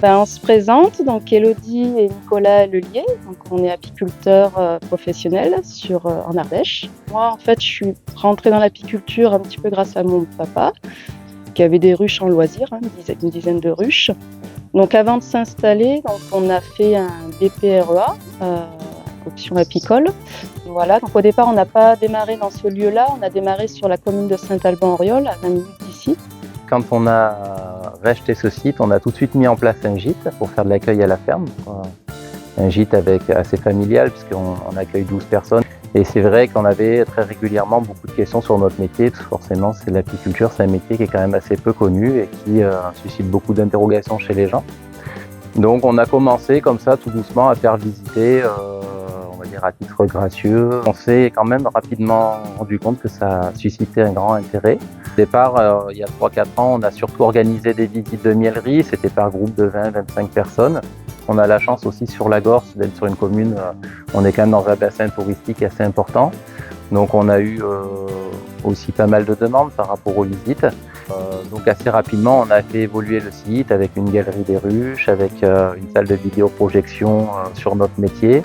On se présente, donc Élodie et Nicolas Lelier. Donc on est apiculteurs professionnels en Ardèche. Moi, en fait, je suis rentrée dans l'apiculture un petit peu grâce à mon papa, qui avait des ruches en loisir, une dizaine de ruches. Donc avant de s'installer, on a fait un BPREA, option apicole. Voilà, donc au départ, on n'a pas démarré dans ce lieu-là, on a démarré sur la commune de Saint-Alban-Auriol, à 20 minutes d'ici. Quand on a racheté ce site, on a tout de suite mis en place un gîte pour faire de l'accueil à la ferme. Un gîte assez familial puisqu'on accueille 12 personnes. Et c'est vrai qu'on avait très régulièrement beaucoup de questions sur notre métier. Forcément, l'apiculture, c'est un métier qui est quand même assez peu connu et qui suscite beaucoup d'interrogations chez les gens. Donc on a commencé comme ça tout doucement à faire visiter, on va dire à titre gracieux. On s'est quand même rapidement rendu compte que ça suscitait un grand intérêt. Au départ, il y a 3-4 ans, on a surtout organisé des visites de mieleries, c'était par groupe de 20-25 personnes. On a la chance aussi sur la Gorse d'être sur une commune, on est quand même dans un bassin touristique assez important. Donc on a eu aussi pas mal de demandes par rapport aux visites. Donc assez rapidement, on a fait évoluer le site avec une galerie des ruches, avec une salle de vidéoprojection sur notre métier,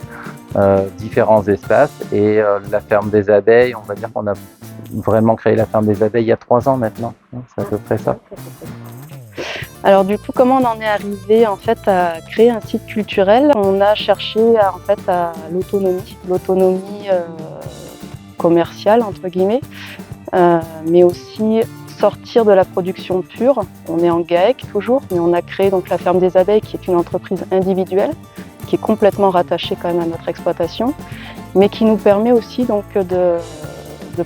différents espaces et la ferme des abeilles. On va dire qu'on a vraiment créé la ferme des abeilles il y a 3 ans maintenant. C'est à peu près ça. Alors du coup, comment on en est arrivé en fait à créer un site culturel? On a cherché à l'autonomie commerciale entre guillemets, mais aussi sortir de la production pure. On est en GAEC toujours, mais on a créé donc la ferme des abeilles qui est une entreprise individuelle qui est complètement rattachée quand même à notre exploitation, mais qui nous permet aussi donc de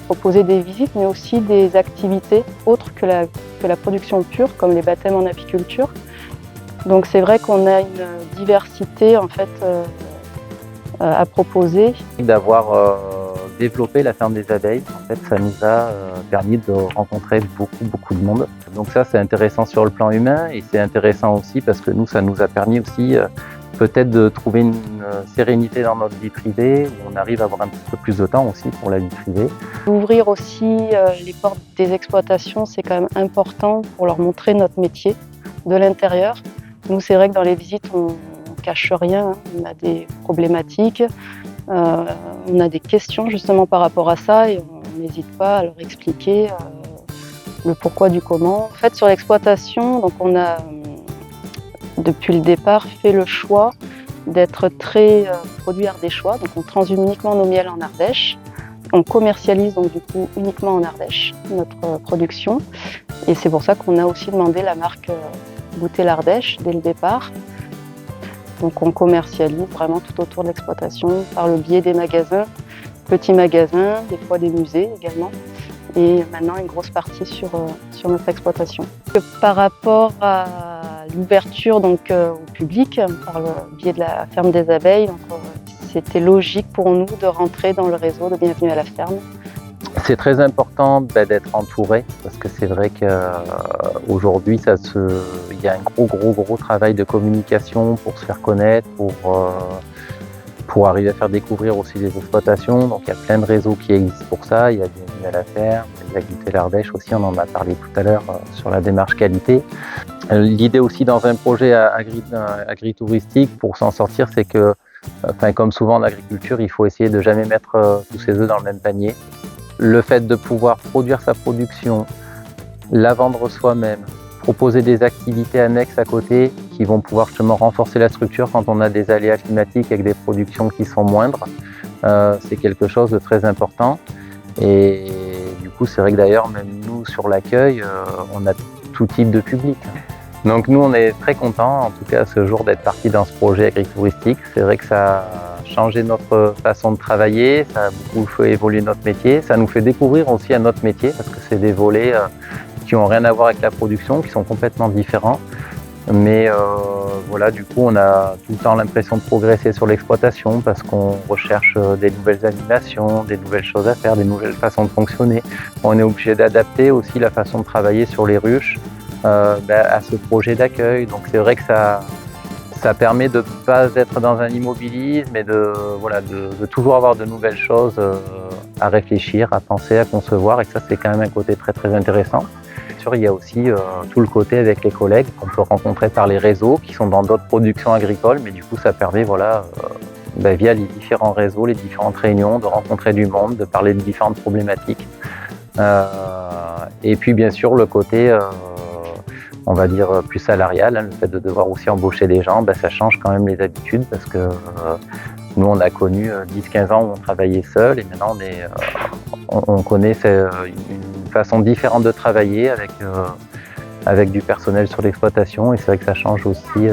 proposer des visites, mais aussi des activités autres que la production pure, comme les baptêmes en apiculture. Donc c'est vrai qu'on a une diversité en fait à proposer. D'avoir développé la ferme des abeilles, en fait, ça nous a permis de rencontrer beaucoup de monde. Donc ça, c'est intéressant sur le plan humain et c'est intéressant aussi parce que nous, ça nous a permis aussi peut-être de trouver une sérénité dans notre vie privée, où on arrive à avoir un petit peu plus de temps aussi pour la vie privée. Ouvrir aussi les portes des exploitations, c'est quand même important pour leur montrer notre métier de l'intérieur. Nous, c'est vrai que dans les visites, on ne cache rien, on a des problématiques, on a des questions justement par rapport à ça et on n'hésite pas à leur expliquer le pourquoi du comment. En fait, sur l'exploitation, donc on a depuis le départ fait le choix d'être très produit ardéchois, donc on transhume uniquement nos miels en Ardèche. On commercialise donc du coup uniquement en Ardèche notre production et c'est pour ça qu'on a aussi demandé la marque Goûter l'Ardèche dès le départ. Donc on commercialise vraiment tout autour de l'exploitation par le biais des magasins, petits magasins, des fois des musées également et maintenant une grosse partie sur notre exploitation. Par rapport à l'ouverture donc au public par le biais de la ferme des abeilles, c'était logique pour nous de rentrer dans le réseau de Bienvenue à la ferme. C'est très important d'être entouré parce que c'est vrai qu'aujourd'hui il y a un gros travail de communication pour se faire connaître, pour arriver à faire découvrir aussi les exploitations. Donc il y a plein de réseaux qui existent pour ça. Il y a Bienvenue à la ferme, il y a Goûter l'Ardèche aussi, on en a parlé tout à l'heure sur la démarche qualité. L'idée aussi dans un projet agritouristique pour s'en sortir, c'est que, comme souvent en agriculture, il faut essayer de jamais mettre tous ses œufs dans le même panier. Le fait de pouvoir produire sa production, la vendre soi-même, proposer des activités annexes à côté qui vont pouvoir justement renforcer la structure quand on a des aléas climatiques avec des productions qui sont moindres, c'est quelque chose de très important. Et du coup, c'est vrai que d'ailleurs, même nous, sur l'accueil, on a tout type de public. Donc nous, on est très contents, en tout cas à ce jour, d'être partis dans ce projet agritouristique. C'est vrai que ça a changé notre façon de travailler, ça a beaucoup fait évoluer notre métier. Ça nous fait découvrir aussi un autre métier, parce que c'est des volets qui n'ont rien à voir avec la production, qui sont complètement différents. Mais voilà, du coup, on a tout le temps l'impression de progresser sur l'exploitation, parce qu'on recherche des nouvelles animations, des nouvelles choses à faire, des nouvelles façons de fonctionner. On est obligé d'adapter aussi la façon de travailler sur les ruches, à ce projet d'accueil. Donc c'est vrai que ça permet de ne pas être dans un immobilisme et de toujours avoir de nouvelles choses à réfléchir, à penser, à concevoir. Et ça, c'est quand même un côté très intéressant. sûr, il y a aussi tout le côté avec les collègues qu'on peut rencontrer par les réseaux, qui sont dans d'autres productions agricoles, mais du coup, ça permet, voilà, via les différents réseaux, les différentes réunions, de rencontrer du monde, de parler de différentes problématiques. Et puis, bien sûr, le côté, on va dire, plus salarial, hein, le fait de devoir aussi embaucher des gens, ça change quand même les habitudes parce que nous, on a connu 10-15 ans où on travaillait seul et maintenant on connaît une façon différente de travailler avec du personnel sur l'exploitation et c'est vrai que ça change aussi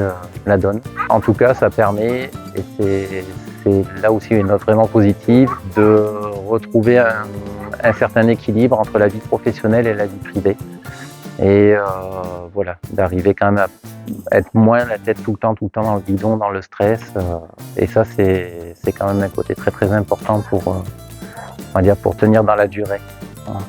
la donne. En tout cas, ça permet, et c'est là aussi une note vraiment positive, de retrouver un certain équilibre entre la vie professionnelle et la vie privée. Et voilà, d'arriver quand même à être moins la tête tout le temps dans le guidon, dans le stress. Et ça, c'est quand même un côté très très important pour, on va dire, pour tenir dans la durée. Voilà.